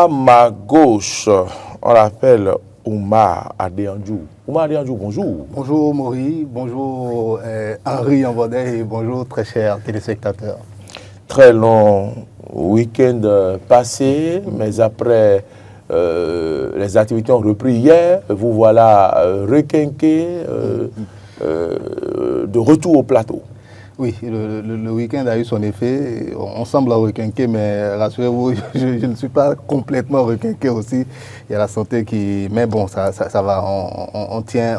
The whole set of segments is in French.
À ma gauche, on l'appelle Oumar Adéandjou. Oumar Adéandjou, bonjour. Bonjour Maury, bonjour Henri Envodet et bonjour très chers téléspectateurs. Très long week-end passé, mais après les activités ont repris hier. Vous voilà requinqué de retour au plateau. Oui, le week-end a eu son effet. On semble requinqué, mais rassurez-vous, je ne suis pas complètement requinqué aussi. Il y a la santé qui... Mais bon, ça va, on tient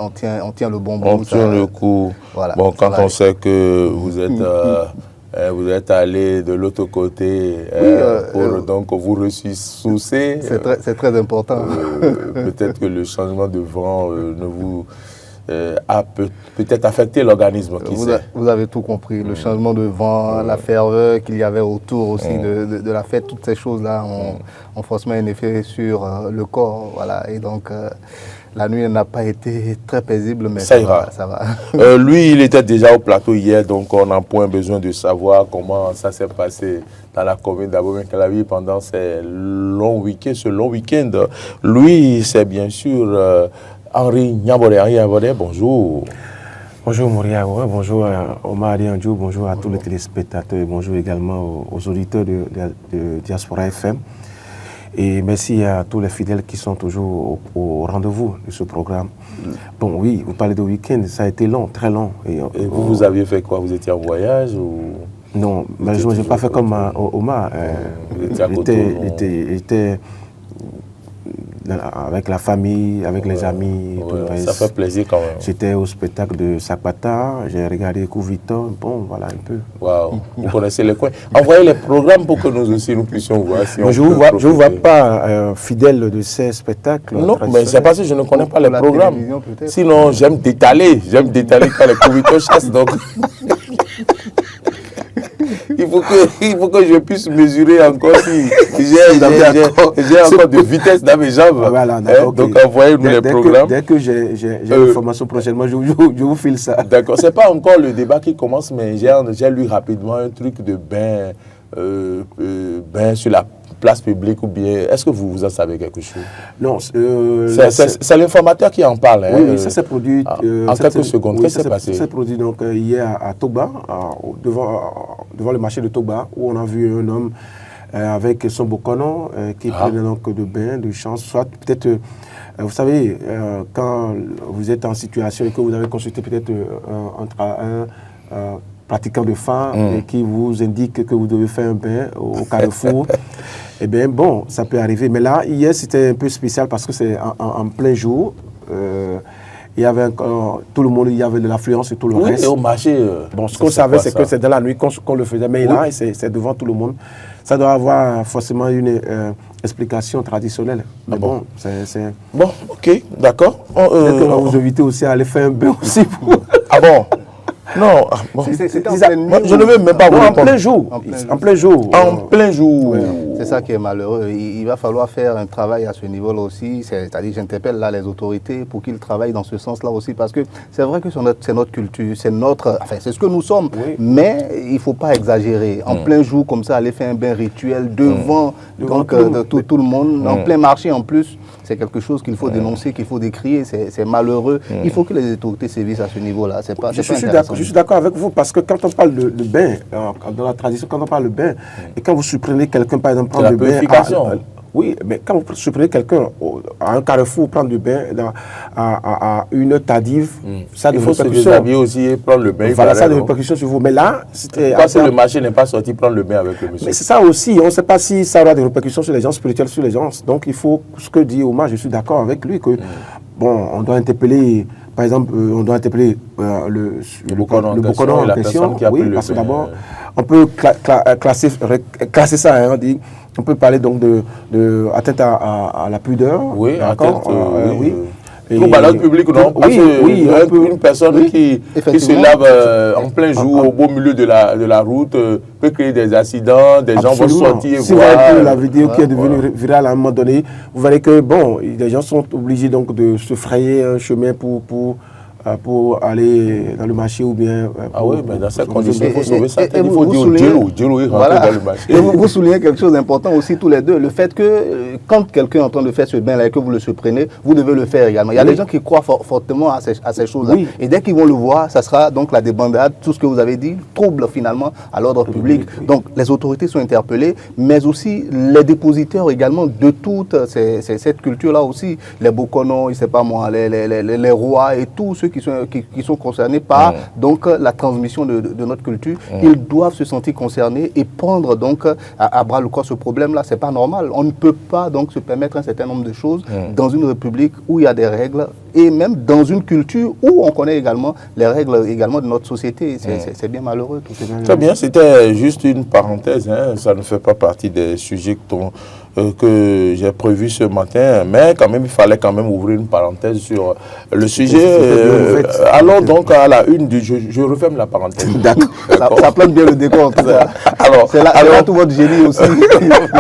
le bon bout. On tient le coup. Voilà, bon, quand on sait que vous êtes allé de l'autre côté pour donc vous ressourcer. C'est très important. Peut-être que le changement de vent ne vous... a peut-être affecté l'organisme. Vous avez tout compris. Le changement de vent, la ferveur qu'il y avait autour aussi de la fête, toutes ces choses-là ont forcément un effet sur le corps. Voilà. Et donc, la nuit n'a pas été très paisible, mais ça va. Lui, il était déjà au plateau hier, donc on n'a point besoin de savoir comment ça s'est passé dans la commune d'Abomey-Calavi pendant ce long week-end. Lui, c'est bien sûr... Henri Niambodé, bonjour. Bonjour Moria, bonjour Omar Adéandjou, bonjour à tous les téléspectateurs, bonjour également aux auditeurs de Diaspora FM. Et merci à tous les fidèles qui sont toujours au rendez-vous de ce programme. Bon oui, vous parlez de week-end, ça a été long, très long. Et vous aviez fait quoi? Vous étiez en voyage ou... Non, je n'ai pas fait comme Omar. J'étais avec la famille, avec les amis. Ça fait plaisir quand même. J'étais au spectacle de Sakpata, j'ai regardé Couviton, bon voilà un peu. Waouh, vous connaissez les coins. Envoyez les programmes pour que nous aussi nous puissions voir. Si je ne vois pas fidèle de ces spectacles. Non, mais c'est parce que je ne connais pas les programmes. Sinon, j'aime détaler quand les Couviton chassent. Donc... Il faut que je puisse mesurer encore si j'ai encore de vitesse dans mes jambes. Voilà, donc envoyez-nous les programmes. Dès que j'ai l'information prochainement, je vous file ça. D'accord, ce n'est pas encore le débat qui commence, mais j'ai lu rapidement un truc de bain sur la place publique ou bien... Est-ce que vous en savez quelque chose? Non. C'est l'informateur qui en parle. Oui, ça s'est produit... en quelques secondes, qu'est-ce qui s'est passé? Ça s'est produit donc, hier à Togba, devant le marché de Togba, où on a vu un homme avec son bokonon qui prenait donc de bain, de chance, soit peut-être... vous savez, quand vous êtes en situation et que vous avez consulté peut-être un pratiquant de phare et qui vous indique que vous devez faire un bain au carrefour, eh bien bon, ça peut arriver. Mais là, hier, c'était un peu spécial parce que c'est en plein jour. Il y avait tout le monde, il y avait de l'affluence et tout le reste. Et au marché... bon, ce qu'on savait, c'est que c'est dans la nuit qu'on le faisait. Mais là, c'est devant tout le monde. Ça doit avoir forcément une explication traditionnelle. Mais bon, c'est... Bon, ok, d'accord. Peut-être qu'on va vous inviter aussi à aller faire un bain aussi. Ah bon? Non, bon. Je ne veux même pas vous répondre. En plein jour. En plein jour. Ouais, c'est ça qui est malheureux. Il va falloir faire un travail à ce niveau-là aussi. C'est-à-dire, j'interpelle là les autorités pour qu'ils travaillent dans ce sens-là aussi. Parce que c'est vrai que c'est notre culture, c'est ce que nous sommes. Oui. Mais il ne faut pas exagérer. En plein jour, comme ça, aller faire un bain rituel devant tout le monde, en plein marché en plus. C'est quelque chose qu'il faut dénoncer, qu'il faut décrier. C'est malheureux. Il faut que les autorités sévissent à ce niveau-là. Je suis d'accord avec vous parce que quand on parle de bain, dans la tradition, quand on parle de bain, et quand vous supprenez quelqu'un, par exemple, prendre le bain... Oui, mais quand vous supprenez quelqu'un à un carrefour prendre du bain à une heure tardive, ça il faut se déshabiller aussi et prendre le bain. Voilà, ça a des répercussions sur vous. Mais là, c'était... Parce que le marché n'est pas sorti prendre le bain avec le monsieur. Mais c'est ça aussi, on ne sait pas si ça aura des répercussions sur les gens spirituels, sur les gens. Donc il faut, ce que dit Omar, je suis d'accord avec lui, que bon, on doit interpeller... Par exemple, on doit interpeller le bokonon en question. Oui, parce que d'abord, on peut classer ça. Hein, on peut parler donc de atteinte à la pudeur. Oui, atteinte. Oui. Trouble à l'ordre public, non? Une personne qui se lave en plein jour, au beau milieu de la route, peut créer des accidents, des gens vont sortir et voir. Si vous avez la vidéo qui est devenue virale à un moment donné, vous verrez que, bon, les gens sont obligés donc de se frayer un chemin pour pour aller dans le marché ou bien... Ah oui, mais dans ces conditions, il faut sauver ça. Et Il faut dire Djelo est rentré dans le marché. Et vous soulignez quelque chose d'important aussi tous les deux, le fait que quand quelqu'un est en train de faire ce bain-là et que vous le surprenez, vous devez le faire également. Il y a des gens qui croient fortement à ces choses-là. Oui. Et dès qu'ils vont le voir, ça sera donc la débandade, tout ce que vous avez dit, trouble finalement à l'ordre public. Oui. Donc les autorités sont interpellées, mais aussi les dépositaires également de toute cette culture-là aussi, les Bokono, je ne sais pas moi, les rois et tous ceux qui sont concernés par donc la transmission de notre culture, ils doivent se sentir concernés et prendre donc à bras le corps ce problème-là. C'est pas normal. On ne peut pas donc se permettre un certain nombre de choses dans une république où il y a des règles et même dans une culture où on connaît également les règles également de notre société. C'est bien malheureux. Tout très bien, c'était juste une parenthèse. Hein. Ça ne fait pas partie des sujets que j'ai prévu ce matin, mais quand même, il fallait quand même ouvrir une parenthèse sur le sujet. Allons donc à la une du... Je referme la parenthèse. D'accord. Ça plante bien le décor. Alors, c'est là tout votre génie aussi.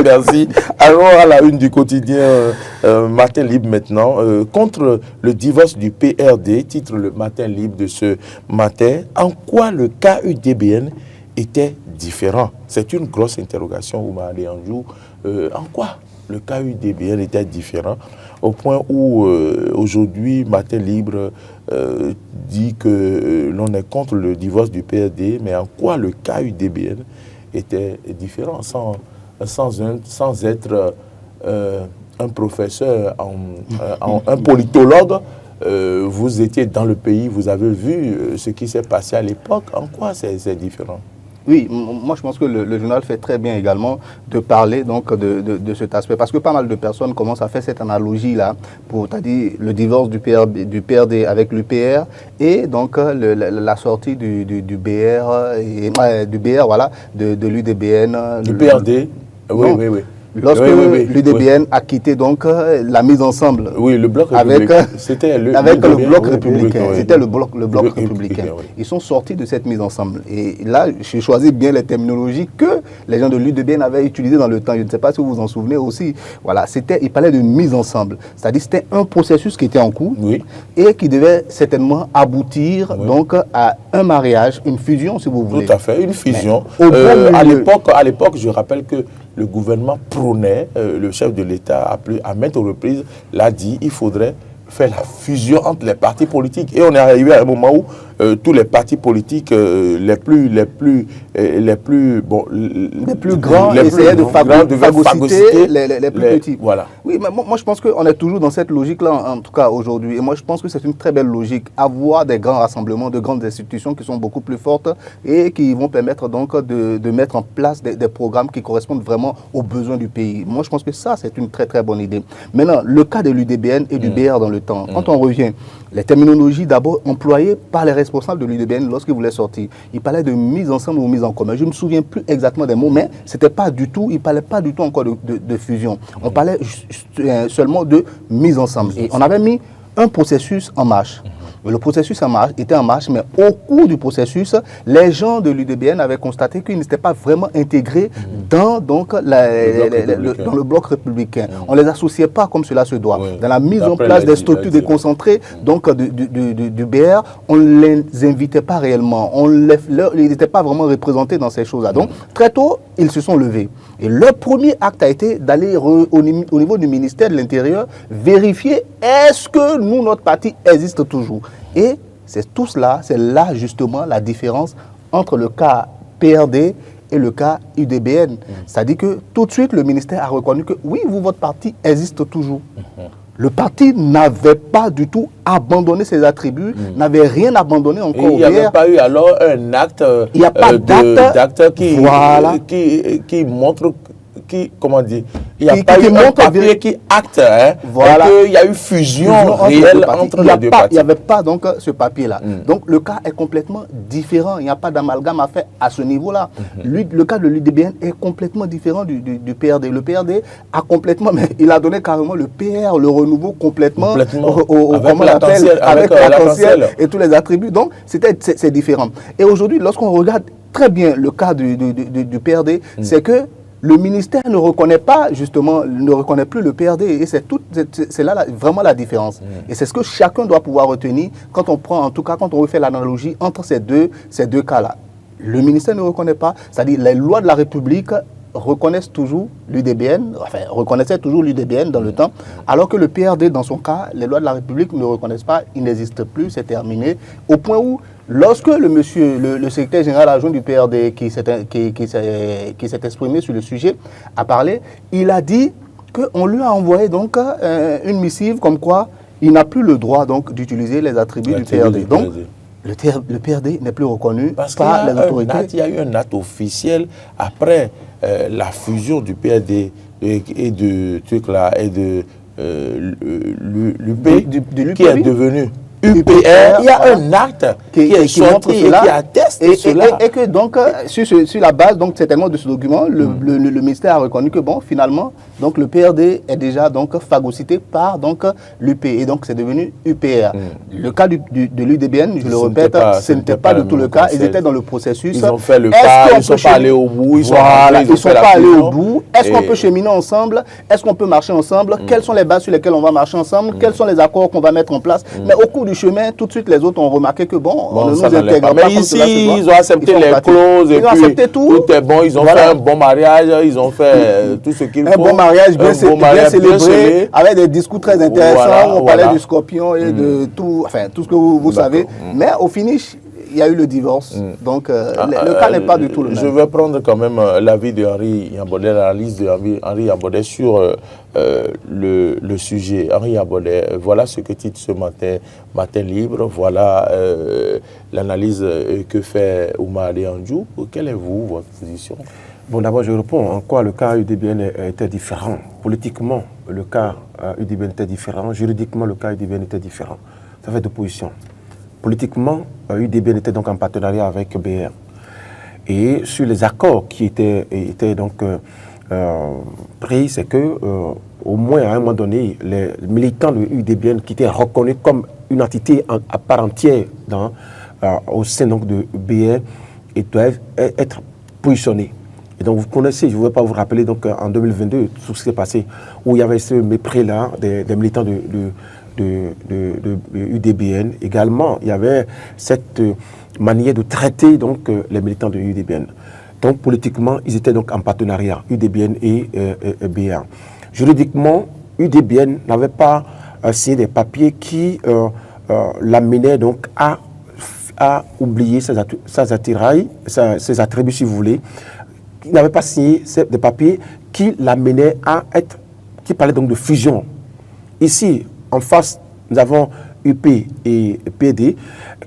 Merci. Allons à la une du quotidien Matin Libre maintenant. Contre le divorce du PRD, titre le Matin Libre de ce matin. En quoi le KUDBN était différent? C'est une grosse interrogation, Oumar Anjou. En quoi le KUDBN était différent au point où aujourd'hui Matin Libre dit que l'on est contre le divorce du PRD, mais en quoi le KUDBN était différent sans être un professeur, un politologue. Vous étiez dans le pays, vous avez vu ce qui s'est passé à l'époque. En quoi c'est différent? Oui, moi je pense que le journal fait très bien également de parler donc de cet aspect, parce que pas mal de personnes commencent à faire cette analogie-là pour, c'est-à-dire le divorce du PRD avec l'UPR et donc la sortie du BR, voilà, de l'UDBN. Du PRD, oui. Lorsque l'UDBN a quitté donc la mise ensemble, oui, le bloc républicain, c'était le bloc républicain, c'était le bloc républicain. Oui. Ils sont sortis de cette mise ensemble. Et là, j'ai choisi bien les terminologies que les gens de l'UDBN avaient utilisées dans le temps. Je ne sais pas si vous vous en souvenez aussi. Voilà, il parlait de mise ensemble, c'est-à-dire c'était un processus qui était en cours et qui devait certainement aboutir donc à un mariage, une fusion, si vous voulez. Tout à fait, une fusion. À l'époque, je rappelle que le gouvernement prônait, le chef de l'État à maintes reprises l'a dit, il faudrait faire la fusion entre les partis politiques. Et on est arrivé à un moment où tous les partis politiques les plus grands essayaient de phagocyter les plus petits. Voilà. Oui, mais moi je pense qu'on est toujours dans cette logique-là, en tout cas aujourd'hui. Et moi je pense que c'est une très belle logique. Avoir des grands rassemblements, de grandes institutions qui sont beaucoup plus fortes et qui vont permettre donc de mettre en place des programmes qui correspondent vraiment aux besoins du pays. Moi je pense que ça c'est une très très bonne idée. Maintenant, le cas de l'UDBN et du BR dans le temps. Quand on revient, les terminologies d'abord employées par les responsables de l'UDBN lorsqu'ils voulaient sortir, ils parlaient de mise ensemble ou mise en commun. Je ne me souviens plus exactement des mots, mais c'était pas du tout, ils ne parlaient pas du tout encore de fusion. On parlait seulement de mise ensemble. Et on avait mis un processus en marche. Le processus était en marche, mais au cours du processus, les gens de l'UDBN avaient constaté qu'ils n'étaient pas vraiment intégrés dans le bloc républicain. On ne les associait pas comme cela se doit. Dans la mise en place des structures déconcentrées donc, du BR, on ne les invitait pas réellement. Ils n'étaient pas vraiment représentés dans ces choses-là. Donc, très tôt, ils se sont levés. Et leur premier acte a été d'aller au niveau du ministère de l'Intérieur vérifier est-ce que nous, notre parti, existe toujours. Et c'est tout cela, c'est là justement la différence entre le cas PRD et le cas UDBN. C'est-à-dire que tout de suite, le ministère a reconnu que oui, votre parti existe toujours. Le parti n'avait pas du tout abandonné ses attributs, n'avait rien abandonné encore. Il n'y avait pas eu alors un acte qui montre, comment dire, il n'y a pas eu un papier qui acte, voilà. Il y a eu fusion réelle entre les deux partis. Il n'y avait pas donc ce papier-là. Donc le cas est complètement différent. Il n'y a pas d'amalgame à faire à ce niveau-là. Le cas de l'UDBN est complètement différent du PRD. Le PRD a complètement, mais il a donné carrément le PR, le renouveau complètement avec l'arc-en-ciel et tous les attributs. Donc c'est différent. Et aujourd'hui, lorsqu'on regarde très bien le cas du PRD, c'est que le ministère ne reconnaît pas, justement, ne reconnaît plus le PRD. Et c'est là vraiment la différence. Et c'est ce que chacun doit pouvoir retenir quand on prend, en tout cas, quand on refait l'analogie entre ces deux cas-là. Le ministère ne reconnaît pas, c'est-à-dire les lois de la République reconnaissent toujours l'UDBN, enfin, reconnaissaient toujours l'UDBN dans le temps, alors que le PRD, dans son cas, les lois de la République ne reconnaissent pas, il n'existe plus, c'est terminé, au point où, lorsque le secrétaire général adjoint du PRD qui s'est exprimé sur le sujet, a parlé, il a dit qu'on lui a envoyé donc une missive comme quoi il n'a plus le droit donc d'utiliser les attributs du PRD. Donc, le PRD n'est plus reconnu par les autorités. Il y a eu un acte officiel après la fusion du PRD et de l'UP qui est devenu UPR. Il y a un acte qui est sorti et qui atteste cela. Et que donc, sur la base donc, certainement de ce document, le ministère a reconnu que bon, finalement, donc, le PRD est déjà donc, phagocyté par donc, l'UP. Et donc, c'est devenu UPR. Le cas de l'UDBN, je le répète, ce n'était pas du tout le cas. Ils étaient dans le processus. Ils ont fait le pas, ils ne sont pas allés au bout. Ils ne sont pas allés au bout. Est-ce qu'on peut cheminer ensemble? Est-ce qu'on peut marcher ensemble? Quelles sont les bases sur lesquelles on va marcher ensemble? Quels sont les accords qu'on va mettre en place? Mais au cours du chemin, tout de suite, les autres ont remarqué que bon, on ne nous intègre pas. Mais ici, ils ont accepté les clauses. Ils ont accepté tout. Tout est bon. Ils ont fait un bon mariage. Ils ont fait tout ce qu'il faut. Un bon mariage bien célébré, avec des discours très intéressants. On parlait du scorpion et de tout, enfin, tout ce que vous savez. Mais au finish, il y a eu le divorce. Donc, le cas n'est pas du tout le même. Je vais prendre quand même l'avis de Henri Yambaudet, l'analyse de Henri Yambaudet sur le sujet. Henri Yambaudet, voilà ce que titre ce matin libre. Voilà l'analyse que fait Oumar Andjou. Quelle est votre position? Bon, d'abord, je réponds. En quoi le cas UDBN était différent? Politiquement, le cas UDBN était différent. Juridiquement, le cas UDBN était différent. Ça fait deux positions. Politiquement, UDBN était donc en partenariat avec BR. Et sur les accords qui étaient donc pris, c'est que au moins à un moment donné, les militants de UDBN qui étaient reconnus comme une entité à part entière au sein donc de BR et doivent être positionnés. Et donc vous connaissez, je ne vais pas vous rappeler donc en 2022 tout ce qui s'est passé, où il y avait ce mépris-là des militants de UDBN. Également, il y avait cette manière de traiter donc les militants de UDBN. Donc politiquement, ils étaient donc en partenariat, UDBN et BR. Juridiquement, UDBN n'avait pas signé des papiers qui l'amenaient donc à oublier ses attirails, ses attributs si vous voulez. Il n'avait pas signé des papiers qui l'amenaient à être, qui parlaient donc de fusion. Ici, en face, nous avons UP et PD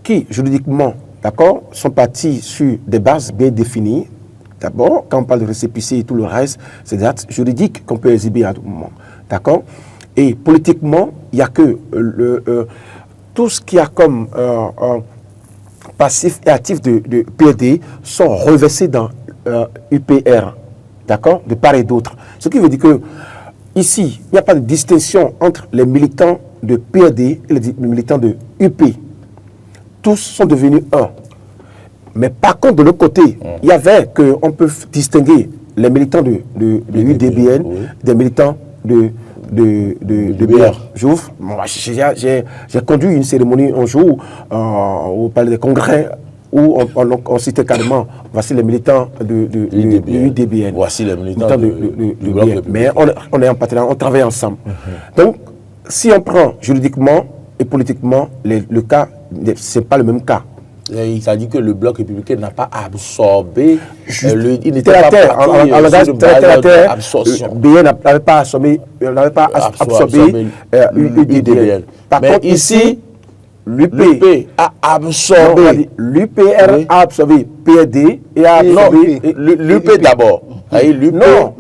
qui, juridiquement, d'accord, sont partis sur des bases bien définies. D'abord, quand on parle de récépissé et tout le reste, c'est des actes juridiques qu'on peut exhiber à tout moment. D'accord? Et politiquement, il n'y a que tout ce qu'il y a comme passif et actif de PD sont reversés dans UPR, d'accord, de part et d'autre. Ce qui veut dire que ici, il n'y a pas de distinction entre les militants de PRD et les militants de UP. Tous sont devenus un. Mais par contre, de l'autre côté, il y avait qu'on peut distinguer les militants de UDBN des militants de BR. J'ouvre. J'ai conduit une cérémonie un jour au Palais des Congrès où on citait carrément, voici les militants de UDBN. Voici les militants du bloc de Mais on est en partenariat, on travaille ensemble. Donc, si on prend juridiquement et politiquement, le cas, ce n'est pas le même cas. Il s'est dit que le bloc républicain n'a pas absorbé, il n'était pas parti en langage absorption. BN n'avait pas absorbé UDBN. Par contre, ici, l'UP a absorbé. L'UPR a absorbé PRD et a absorbé l'UP d'abord. Non.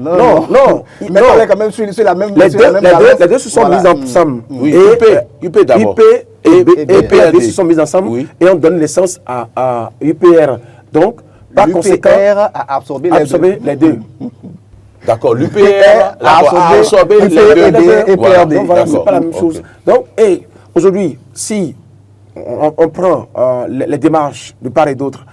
Mais quand même sur la même. Les deux se sont mis ensemble. Oui, UP d'abord. Et PRD se sont mis ensemble et on donne naissance à UPR. Donc, par conséquent, a absorbé les deux. D'accord, l'UPR a absorbé les deux et PRD. C'est pas la même chose. Donc, aujourd'hui, si on prend les démarches de part et d'autre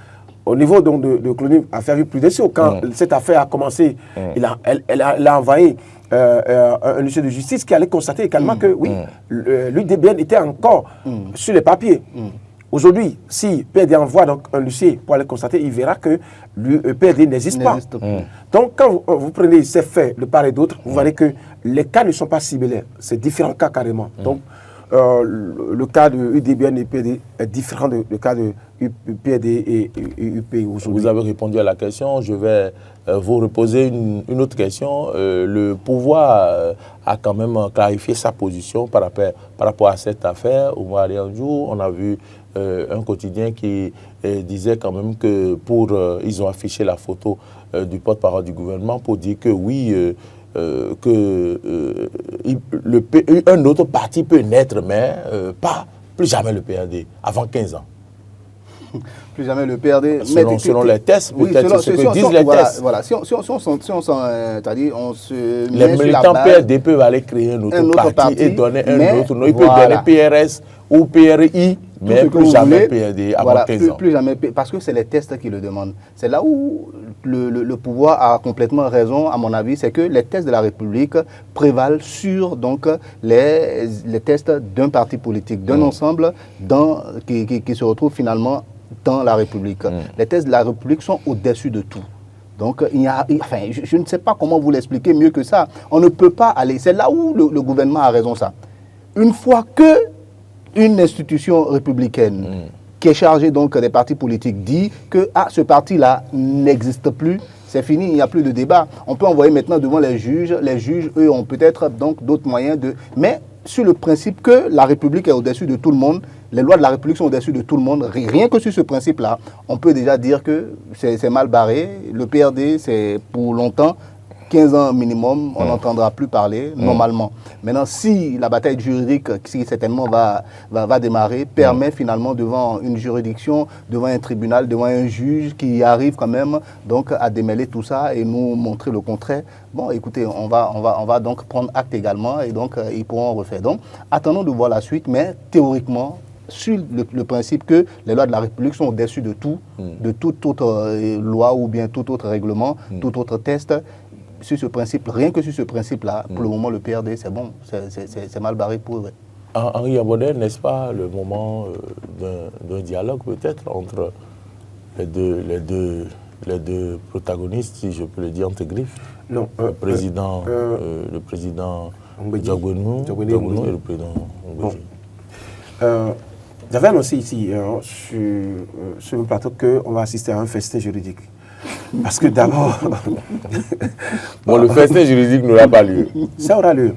au niveau donc, de Clonie Affaires Prudentiaux, quand cette affaire a commencé, elle a envoyé un huissier de justice qui allait constater également que oui, l'UDBN était encore sur les papiers. Aujourd'hui, si PRD envoie donc un huissier pour aller constater, il verra que le PRD n'existe pas. Donc, quand vous prenez ces faits de part et d'autre, vous verrez que les cas ne sont pas similaires. C'est différents cas carrément. Donc, le cas de UDBN et PRD est différent du cas de PRD et UPI aujourd'hui. Vous avez répondu à la question. Je vais vous reposer une autre question. Le pouvoir a quand même clarifié sa position par rapport à cette affaire. Au mois dernier jour, on a vu un quotidien qui disait quand même que ils ont affiché la photo du porte-parole du gouvernement pour dire que oui, un autre parti peut naître, mais plus jamais le PRD, avant 15 ans. Plus jamais le PRD. Selon les tests, peut-être ce que disent les tests. Voilà, si on se les militants PRD peuvent aller créer un autre parti et donner un autre nom. Ils peuvent donner PRS ou PRI, mais plus jamais PRD avant 15 ans. Plus jamais, parce que c'est les tests qui le demandent. C'est là où le pouvoir a complètement raison, à mon avis, c'est que les tests de la République prévalent sur donc, les tests d'un parti politique, d'un ensemble qui se retrouve finalement dans la République. Les tests de la République sont au-dessus de tout. Donc, je ne sais pas comment vous l'expliquer mieux que ça. On ne peut pas aller. C'est là où le gouvernement a raison, ça. Une fois que une institution républicaine qui est chargée donc des partis politiques dit que ce parti-là n'existe plus, c'est fini, il n'y a plus de débat. On peut envoyer maintenant devant les juges. Les juges, eux, ont peut-être donc d'autres moyens de... Mais sur le principe que la République est au-dessus de tout le monde, les lois de la République sont au-dessus de tout le monde, rien que sur ce principe-là, on peut déjà dire que c'est mal barré. Le PRD, c'est pour longtemps, 15 ans minimum, on n'entendra plus parler, normalement. Maintenant, si la bataille juridique, qui certainement va démarrer, permet finalement devant une juridiction, devant un tribunal, devant un juge qui arrive quand même donc, à démêler tout ça et nous montrer le contraire, bon, écoutez, on va donc prendre acte également et donc ils pourront refaire. Donc, attendons de voir la suite, mais théoriquement, sur le principe que les lois de la République sont au-dessus de tout, de toute autre loi ou bien tout autre règlement, tout autre test. Sur ce principe, rien que sur ce principe-là, pour le moment, le PRD, c'est bon, c'est mal barré pour eux. Henri Abodé, n'est-ce pas le moment d'un dialogue peut-être entre les deux protagonistes, si je peux le dire, entre griffes? Non. Le président Diagonou et le président Ngbeji. J'avais annoncé ici, sur le plateau, qu'on va assister à un festin juridique. Parce que d'abord... le festin juridique n'aura pas lieu. Ça aura lieu.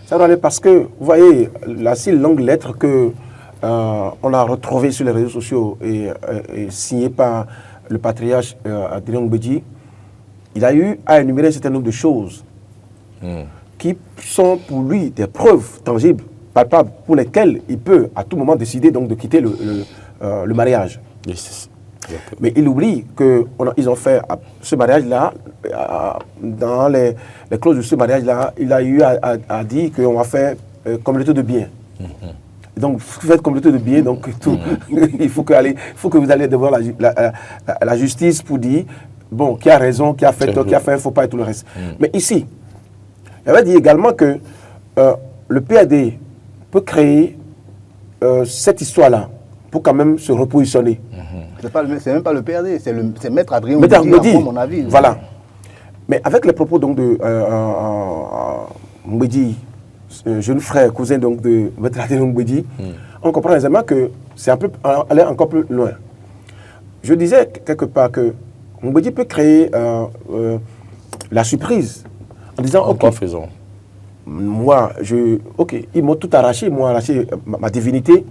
Ça aura lieu parce que, vous voyez, la si longue lettre qu'on a retrouvée sur les réseaux sociaux et signée par le patriarche Adrien Ngbeji, il a eu à énumérer un certain nombre de choses qui sont pour lui des preuves tangibles, palpables, pour lesquelles il peut à tout moment décider donc, de quitter le mariage. Mais il oublie qu'ils ont fait ce mariage-là, dans les clauses de ce mariage-là, il a eu à dire qu'on va faire communauté de biens. Donc, vous faites communauté de biens, donc tout. il faut que vous allez devant la justice pour dire, bon, qui a raison, qui a fait tort, qui a fait un faux pas et tout le reste. Mais ici, il avait dit également que le PRD peut créer cette histoire-là pour quand même se repositionner. C'est même pas le PRD, c'est Maître Adrien Ngbeji, à mon avis. Voilà. Mais avec les propos donc, de Ngbeji, jeune frère, cousin donc, de Maître Adrien Ngbeji, on comprend aisément que c'est un peu aller encore plus loin. Je disais quelque part que Ngbeji peut créer la surprise en disant ok, faisons. Moi, ils m'ont tout arraché, ils m'ont arraché ma divinité.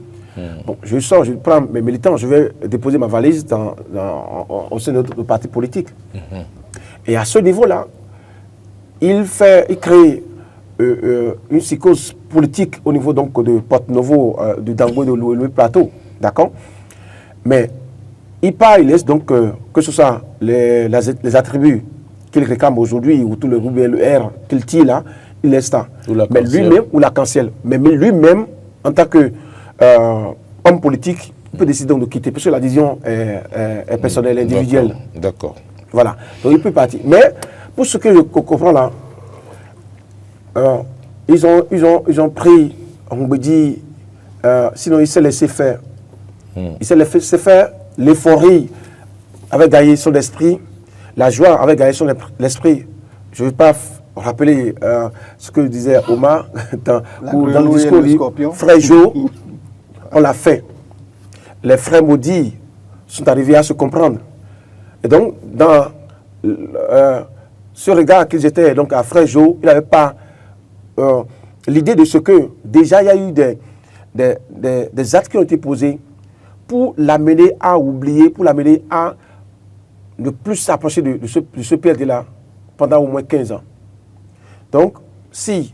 Bon, je sors, je prends mes militants, je vais déposer ma valise au sein de notre parti politique. Et à ce niveau-là, il crée une psychose politique au niveau donc, de Porte-Novo, de Dango, de Louis Plateau. D'accord? Mais il laisse donc que ce soit les attributs qu'il réclame aujourd'hui, ou tout le groupe LR qu'il tire là, il laisse ça. Mais lui-même, ou la cancelle. Mais lui-même, en tant que homme politique, peut décider donc de quitter, parce que la décision est personnelle, individuelle. D'accord. Voilà, donc il peut partir. Mais pour ce que je comprends là, ils ont pris, on me dit, sinon il s'est laissé faire. Il s'est laissé faire, l'euphorie avait gagné son esprit, la joie avait gagné son esprit. Je ne vais pas rappeler ce que disait Omar dans le discours du frère Joe, on l'a fait. Les frères maudits sont arrivés à se comprendre. Et donc, dans ce regard qu'ils étaient donc à frère Joe, il n'avait pas l'idée de ce que déjà il y a eu des actes qui ont été posés pour l'amener à oublier, pour l'amener à ne plus s'approcher de ce PRD-là pendant au moins 15 ans. Donc, si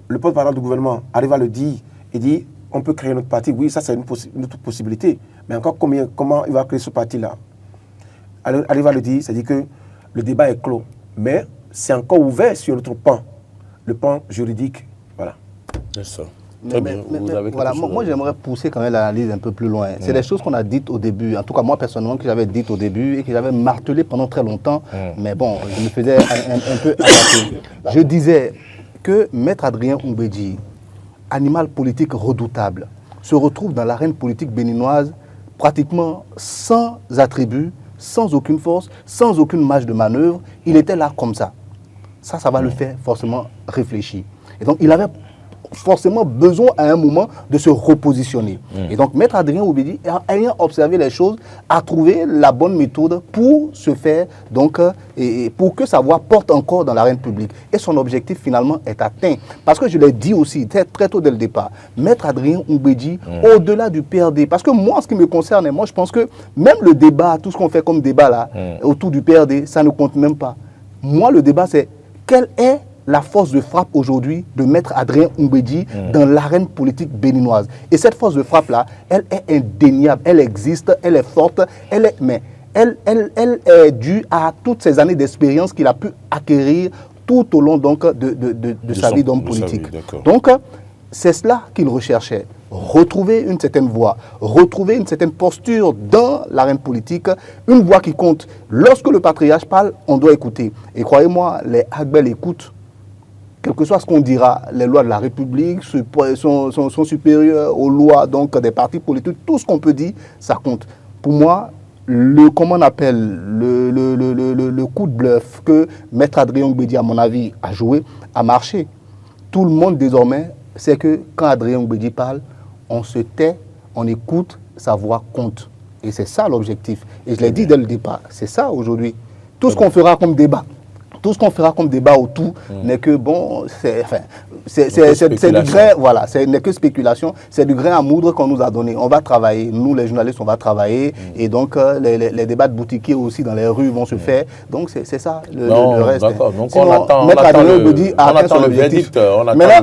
le porte-parole du gouvernement arrive à le dire et dit on peut créer notre parti, oui, ça c'est une autre possibilité. Mais encore comment il va créer ce parti-là? Arrive à le dire, c'est-à-dire que le débat est clos. Mais c'est encore ouvert sur notre pan, le pan juridique. Voilà. C'est ça. Voilà, moi j'aimerais pousser quand même l'analyse un peu plus loin. C'est des choses qu'on a dites au début, en tout cas moi personnellement que j'avais dites au début et que j'avais martelé pendant très longtemps, mais bon, je me faisais un peu adapter. Je disais que Maître Adrien Oumbédi, animal politique redoutable, se retrouve dans l'arène politique béninoise pratiquement sans attributs, sans aucune force, sans aucune marge de manœuvre. Il était là comme ça. Ça va le faire forcément réfléchir. Et donc il avait forcément besoin à un moment de se repositionner. Et donc Maître Adrien Oumbédi, ayant observé les choses, a trouvé la bonne méthode pour se faire, donc, et pour que sa voix porte encore dans l'arène publique. Et son objectif finalement est atteint. Parce que je l'ai dit aussi très tôt dès le départ, Maître Adrien Oumbédi, au-delà du PRD, parce que moi, en ce qui me concerne, moi je pense que même le débat, tout ce qu'on fait comme débat là, autour du PRD, ça ne compte même pas. Moi, le débat c'est quelle est la force de frappe aujourd'hui de Maître Adrien Oumbédi dans l'arène politique béninoise. Et cette force de frappe-là, elle est indéniable, elle existe, elle est forte, elle est due à toutes ces années d'expérience qu'il a pu acquérir tout au long donc, de sa vie d'homme politique. Donc, c'est cela qu'il recherchait. Retrouver une certaine voix, retrouver une certaine posture dans l'arène politique, une voix qui compte. Lorsque le patriarche parle, on doit écouter. Et croyez-moi, les Agbel écoutent. Quel que soit ce qu'on dira, les lois de la République sont supérieures aux lois donc, des partis politiques. Tout ce qu'on peut dire, ça compte. Pour moi, le coup de bluff que Maître Adrien Oumbédi, à mon avis, a joué, a marché. Tout le monde, désormais, sait que quand Adrien Oumbédi parle, on se tait, on écoute, sa voix compte. Et c'est ça l'objectif. Et je l'ai dit dès le départ, c'est ça aujourd'hui. Tout ce qu'on fera comme débat, autour n'est que bon, c'est du grain, voilà, ce n'est que spéculation, c'est du grain à moudre qu'on nous a donné. On va travailler, nous les journalistes, on va travailler, et donc les débats de boutiquiers aussi dans les rues vont se faire. Donc c'est ça le reste. D'accord. Donc sinon, on attend le verdict. On attend le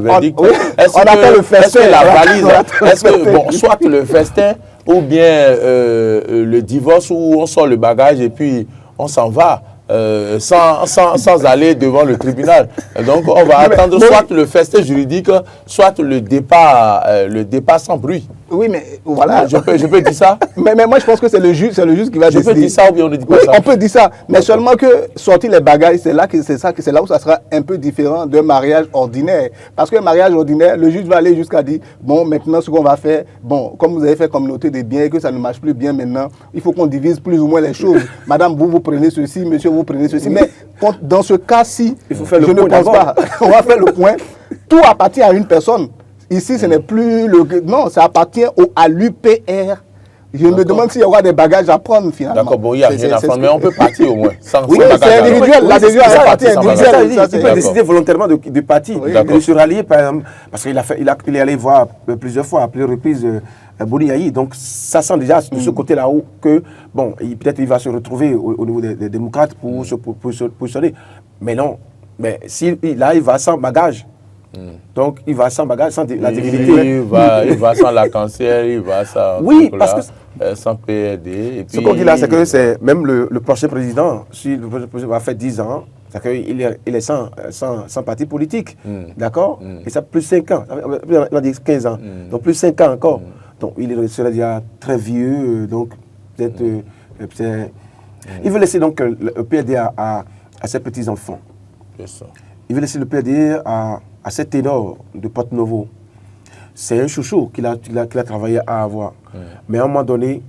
verdict. On attend le festin, la valise. Est-ce que bon, soit le festin ou bien le divorce où on sort le bagage et puis on s'en va. Sans aller devant le tribunal. Donc, on va attendre soit le festin juridique, soit le départ sans bruit. Oui, mais voilà. Je peux dire ça. Mais moi, je pense que c'est le juge qui va décider. Je peux dire ça ou bien on ne dit pas ça? On peut dire ça, mais seulement que sortir les bagages, c'est là où ça sera un peu différent d'un mariage ordinaire. Parce qu'un mariage ordinaire, le juge va aller jusqu'à dire, bon, maintenant, ce qu'on va faire, bon, comme vous avez fait communauté des biens et que ça ne marche plus bien maintenant, il faut qu'on divise plus ou moins les choses. Madame, vous prenez ceci, monsieur, vous prenez ceci. Mais dans ce cas-ci, je ne pense pas. On va faire le point. Tout appartient à une personne. Ici, ce n'est plus non, ça appartient à l'UPR. Je me demande s'il y aura des bagages à prendre finalement. D'accord, bon, il n'y a rien à prendre, mais on peut partir au moins. Oui, c'est individuel. L'adhésion à un parti individuel. Il peut décider volontairement du parti, de se rallier, par exemple, parce qu'il est allé voir plusieurs fois, à plusieurs reprises, Boni Yayi. Donc, ça sent déjà de ce côté là-haut que, bon, peut-être il va se retrouver au niveau des démocrates pour se positionner. Mais non, mais là, il va sans bagage. Donc, il va sans bagage, sans la divinité. Il va sans la cancer, il va sans, sans PRD. Et puis, ce qu'on dit là, c'est que c'est même le prochain président, si le prochain président va faire 10 ans, c'est qu'il est sans parti politique. D'accord. Et ça, plus 5 ans. On a dit 15 ans. Donc, plus 5 ans encore. Donc, il serait déjà très vieux, donc peut-être... Il veut laisser donc le PAD à ses petits-enfants. Il veut laisser le PAD à cet ténor de Porte-Novo. C'est un chouchou qu'il a travaillé à avoir. Mais à un moment donné,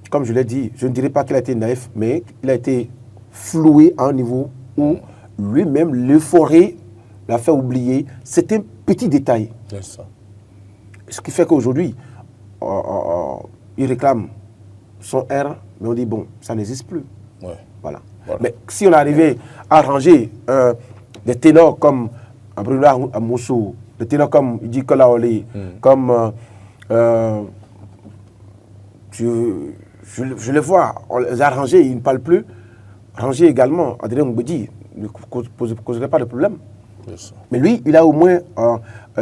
comme je l'ai dit, je ne dirais pas qu'il a été naïf, mais il a été floué à un niveau où lui-même, l'euphorie l'a fait oublier. C'est un petit détail. Ce qui fait qu'aujourd'hui, il réclame son R, mais on dit, bon, ça n'existe plus. Voilà. Mais si on arrivait à ranger des ténors comme Abrila Amoussou, des ténors comme Idi Kolaoli, comme je les vois, on les a rangés, ils ne parlent plus. Ranger également, Adrien Mbedi ne causerait pas de problème. Mais lui, il a au moins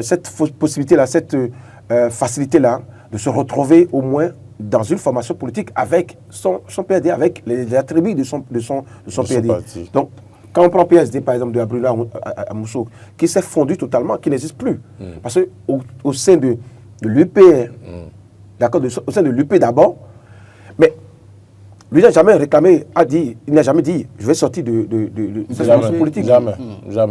cette possibilité-là, cette facilité-là de se retrouver au moins dans une formation politique avec son PAD, avec les attributs de son PAD. Donc, quand on prend PSD, par exemple, de Abrila Amoussou, qui s'est fondu totalement, qui n'existe plus. Parce qu'au sein de l'UP, d'accord, au sein de l'UP d'abord, mais lui n'a jamais réclamé, il n'a jamais dit, je vais sortir de cette formation politique. Jamais.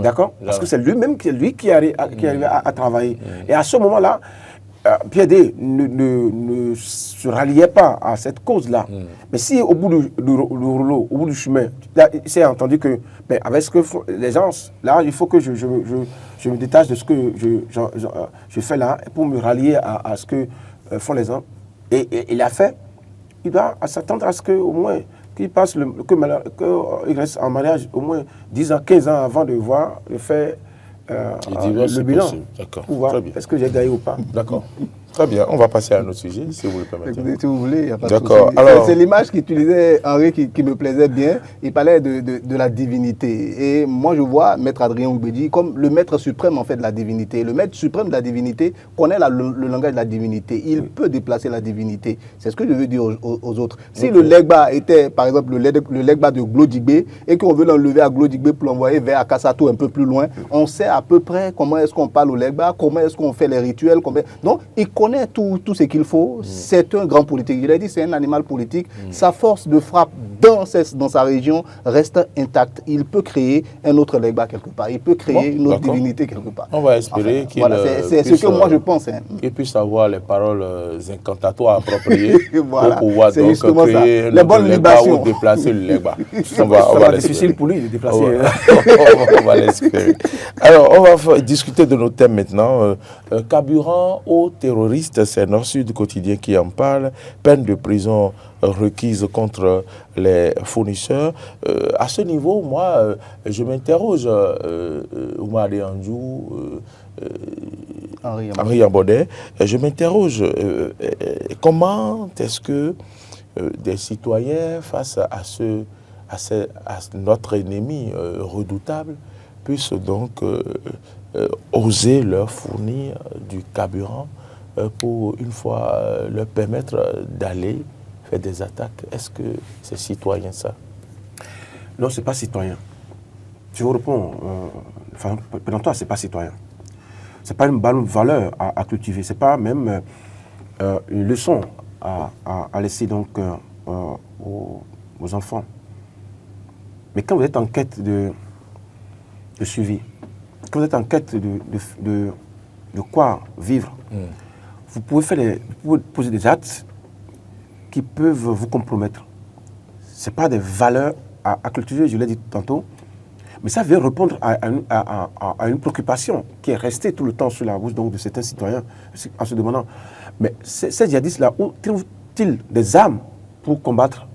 D'accord. Parce que c'est lui-même qui arrive à travailler. Et à ce moment-là, PAD ne se ralliait pas à cette cause-là. Mais si au bout du rouleau, au bout du chemin, il s'est entendu que, avec ce que font les gens, là, il faut que je me détache de ce que je fais là pour me rallier à ce que font les gens. Et il a fait. Il doit s'attendre à ce qu'au moins, qu'il passe, qu'il reste en mariage au moins 10 ans, 15 ans avant de voir le fait. Le bilan. D'accord. Très bien. Est-ce que j'ai gagné ou pas? D'accord. Très bien. On va passer à un autre sujet, si vous le permettez. Écoutez, si vous voulez, il n'y a pas de souci. D'accord. Alors... C'est l'image qu'utilisait Henri qui me plaisait bien. Il parlait de la divinité. Et moi, je vois Maître Adrien Mbedi comme le maître suprême en fait, de la divinité. Le maître suprême de la divinité connaît le langage de la divinité. Il peut déplacer la divinité. C'est ce que je veux dire aux autres. Si le Legba était, par exemple, le Legba de Glodigbe et qu'on veut l'enlever à Glodigbe pour l'envoyer vers Akassato un peu plus loin, on sait à peu près comment est-ce qu'on parle au Legba, comment est-ce qu'on fait les rituels. Donc, il connaît tout ce qu'il faut. C'est un grand politique. Il a dit c'est un animal politique. Sa force de frappe dans sa région reste intacte. Il peut créer un autre Legba quelque part. Il peut créer une autre divinité quelque part. On va espérer qu'il c'est ce que moi je pense. Qu'il puisse avoir les paroles incantatoires appropriées voilà. pour pouvoir donc créer les bonnes libations ou déplacer le Legba. Ça va difficile pour lui de déplacer. On va l'espérer. Alors, on va discuter de nos thèmes maintenant. Carburant aux terroristes, c'est Nord-Sud Quotidien qui en parle. Peine de prison requise contre les fournisseurs. À ce niveau, moi, je m'interroge, Oumar Anjou, Henri Ambonnet, je m'interroge comment est-ce que des citoyens face à notre ennemi redoutable puissent donc oser leur fournir du carburant pour une fois leur permettre d'aller faire des attaques. Est-ce que c'est citoyen ça? Non, ce n'est pas citoyen. Je vous réponds, pendant toi, ce n'est pas citoyen. Ce n'est pas une bonne valeur à cultiver. Ce n'est pas même une leçon à laisser donc aux enfants. Mais quand vous êtes en quête de suivi, quand vous êtes en quête de quoi vivre, vous pouvez poser des actes qui peuvent vous compromettre. Ce n'est pas des valeurs à cultiver, je l'ai dit tantôt, mais ça vient répondre à une préoccupation qui est restée tout le temps sur la bouche donc, de certains citoyens en se demandant, mais ces djihadistes-là, où trouvent-ils des armes pour combattre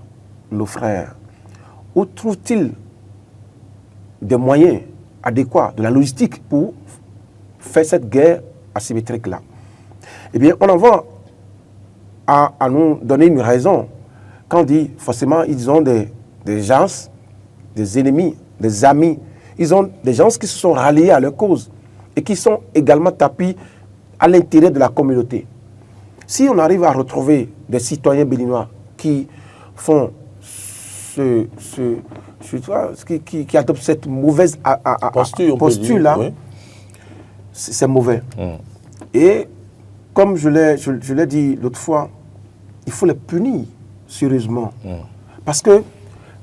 nos frères? Où trouvent-ils des moyens adéquats, de la logistique pour faire cette guerre asymétrique-là? Eh bien, on en va à nous donner une raison. Quand on dit, forcément, ils ont des gens, des ennemis, des amis. Ils ont des gens qui se sont ralliés à leur cause et qui sont également tapis à l'intérieur de la communauté. Si on arrive à retrouver des citoyens béninois qui font qui adoptent cette mauvaise posture-là, oui. C'est mauvais. Et comme je l'ai dit l'autre fois, il faut les punir sérieusement. Parce que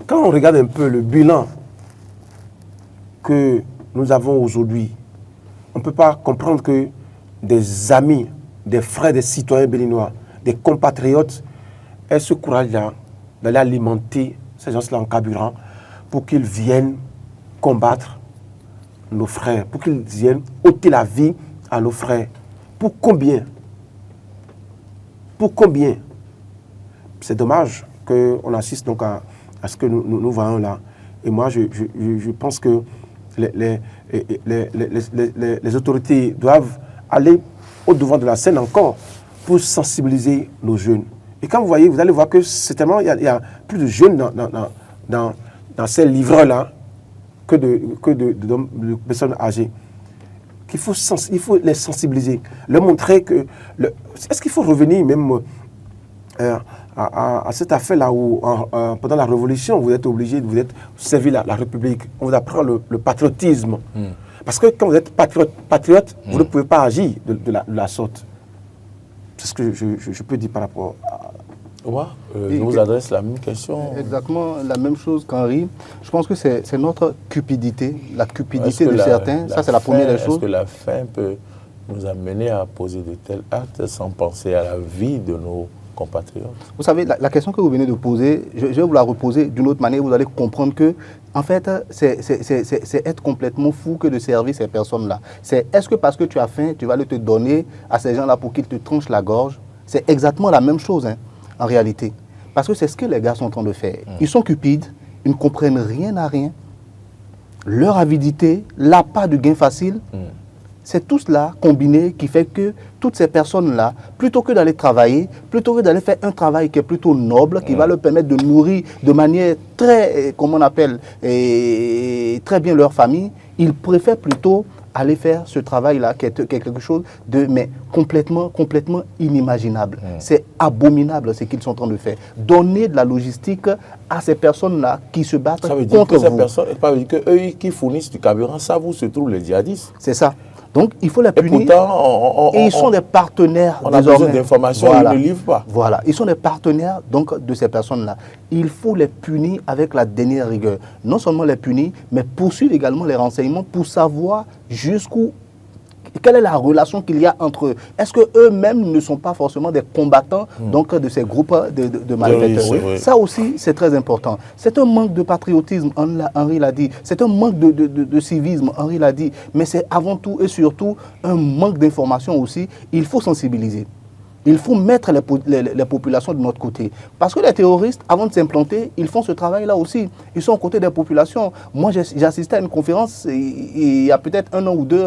quand on regarde un peu le bilan que nous avons aujourd'hui, on ne peut pas comprendre que des amis, des frères, des citoyens béninois, des compatriotes aient ce courage-là d'aller alimenter ces gens-là en carburant pour qu'ils viennent combattre nos frères, pour qu'ils viennent ôter la vie à nos frères. Pour combien? Pour combien? C'est dommage qu'on assiste donc à ce que nous voyons là. Et moi, je pense que les autorités doivent aller au-devant de la scène encore pour sensibiliser nos jeunes. Et quand vous allez voir que c'est tellement, il y a plus de jeunes dans ces livreurs-là que de personnes âgées. Il faut les sensibiliser, leur montrer que... Est-ce qu'il faut revenir même à cette affaire-là où, pendant la Révolution, vous êtes obligé de servir la République. On vous apprend le patriotisme. Parce que quand vous êtes patriote, vous ne pouvez pas agir de la sorte. C'est ce que je peux dire par rapport à... je vous adresse la même question. Exactement la même chose qu'Henri. Je pense que c'est notre cupidité, la cupidité de certains. Ça, c'est la première des choses. Est-ce que la faim peut nous amener à poser de tels actes sans penser à la vie de nos compatriotes? Vous savez, la question que vous venez de poser, je vais vous la reposer d'une autre manière. Vous allez comprendre que, en fait, c'est être complètement fou que de servir ces personnes-là. Est-ce que parce que tu as faim, tu vas le te donner à ces gens-là pour qu'ils te tranchent la gorge? C'est exactement la même chose, hein, en réalité. Parce que c'est ce que les gars sont en train de faire. Ils sont cupides, ils ne comprennent rien à rien. Leur avidité, l'appât de gain facile, c'est tout cela combiné qui fait que toutes ces personnes-là, plutôt que d'aller travailler, plutôt que d'aller faire un travail qui est plutôt noble, qui va leur permettre de nourrir de manière très, comment on appelle, très bien leur famille, ils préfèrent plutôt aller faire ce travail-là qui est quelque chose de complètement inimaginable. C'est abominable ce qu'ils sont en train de faire. Donner de la logistique à ces personnes-là qui se battent contre vous. Ça veut dire que ces personnes, ça veut dire qu'eux qui fournissent du carburant, ça vous se trouve les djihadistes. C'est ça. Donc, il faut les punir. Et pourtant, et ils sont des partenaires. On a besoin d'informations, ils ne livrent pas. Voilà, ils sont des partenaires donc, de ces personnes-là. Il faut les punir avec la dernière rigueur. Non seulement les punir, mais poursuivre également les renseignements pour savoir jusqu'où, quelle est la relation qu'il y a entre eux. Est-ce qu'eux-mêmes ne sont pas forcément des combattants donc, de ces groupes de malfaiteurs? Oui. Ça aussi, c'est très important. C'est un manque de patriotisme, Henri l'a dit. C'est un manque de civisme, Henri l'a dit. Mais c'est avant tout et surtout un manque d'information aussi. Il faut sensibiliser. Il faut mettre les populations de notre côté. Parce que les terroristes, avant de s'implanter, ils font ce travail-là aussi. Ils sont aux côtés des populations. Moi, j'ai assisté à une conférence il y a peut-être 1 an ou 2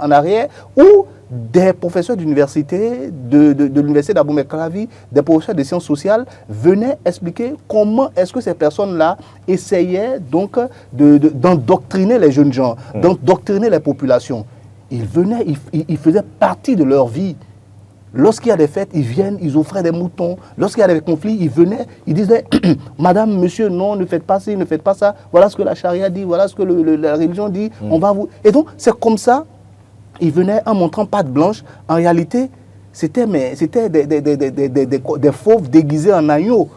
en arrière où des professeurs d'université, de l'université d'Abomey-Calavi, des professeurs de sciences sociales venaient expliquer comment est-ce que ces personnes-là essayaient donc d'endoctriner les jeunes gens, d'endoctriner les populations. Ils venaient, ils faisaient partie de leur vie. Lorsqu'il y a des fêtes, ils viennent, ils offraient des moutons. Lorsqu'il y a des conflits, ils venaient, ils disaient « Madame, monsieur, non, ne faites pas ci, ne faites pas ça. Voilà ce que la charia dit, voilà ce que la religion dit. On va vous... » Et donc, c'est comme ça, ils venaient en montrant patte blanche. En réalité, c'était des fauves déguisés en agneaux.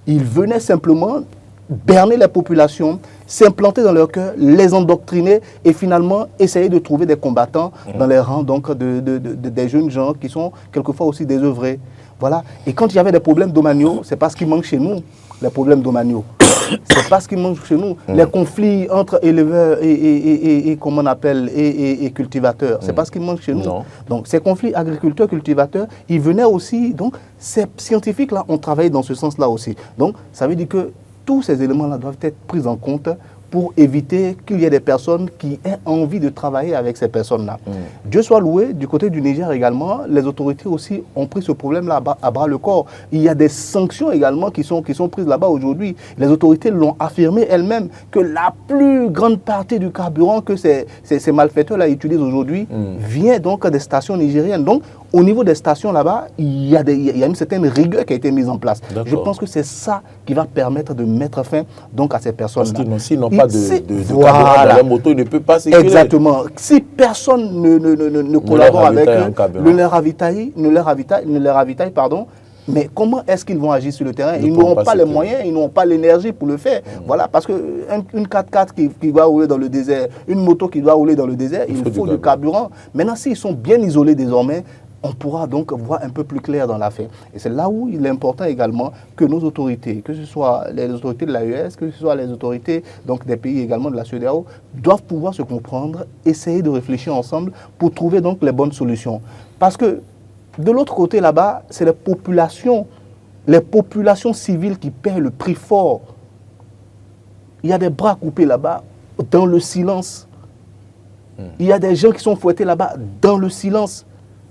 Ils venaient simplement berner les populations, s'implanter dans leur cœur, les endoctriner et finalement essayer de trouver des combattants dans les rangs donc, des jeunes gens qui sont quelquefois aussi désœuvrés. Voilà. Et quand il y avait des problèmes domaniaux, c'est pas ce qui manque chez nous, les problèmes domaniaux. C'est pas ce qui manque chez nous. Les conflits entre éleveurs et comment on appelle, et cultivateurs, c'est pas ce qui manque chez nous. Non. Donc ces conflits agriculteurs-cultivateurs, ils venaient aussi, donc ces scientifiques-là ont travaillé dans ce sens-là aussi. Donc ça veut dire que tous ces éléments-là doivent être pris en compte pour éviter qu'il y ait des personnes qui aient envie de travailler avec ces personnes-là. Dieu soit loué, du côté du Niger également, les autorités aussi ont pris ce problème-là à bras le corps. Il y a des sanctions également qui sont prises là-bas aujourd'hui. Les autorités l'ont affirmé elles-mêmes que la plus grande partie du carburant que ces malfaiteurs-là utilisent aujourd'hui vient donc des stations nigériennes. Donc, au niveau des stations là-bas, il y a une certaine rigueur qui a été mise en place. Je pense que c'est ça qui va permettre de mettre fin donc, à ces personnes-là. Parce qu'ils n'ont pas de carburant dans la moto, il ne peut pas circuler. Exactement. Si personne ne collabore avec eux, ne les ravitaille, pardon, mais comment est-ce qu'ils vont agir sur le terrain? Ils n'auront pas les moyens, ils n'auront pas l'énergie pour le faire. Voilà, parce qu'une 4x4 qui va rouler dans le désert, une moto qui doit rouler dans le désert, il faut du carburant. Maintenant, s'ils sont bien isolés désormais, on pourra donc voir un peu plus clair dans l'affaire. Et c'est là où il est important également que nos autorités, que ce soit les autorités de l'AES, que ce soit les autorités donc, des pays également de la CEDEAO, doivent pouvoir se comprendre, essayer de réfléchir ensemble pour trouver donc les bonnes solutions. Parce que de l'autre côté là-bas, c'est les populations civiles qui paient le prix fort. Il y a des bras coupés là-bas dans le silence. Il y a des gens qui sont fouettés là-bas dans le silence.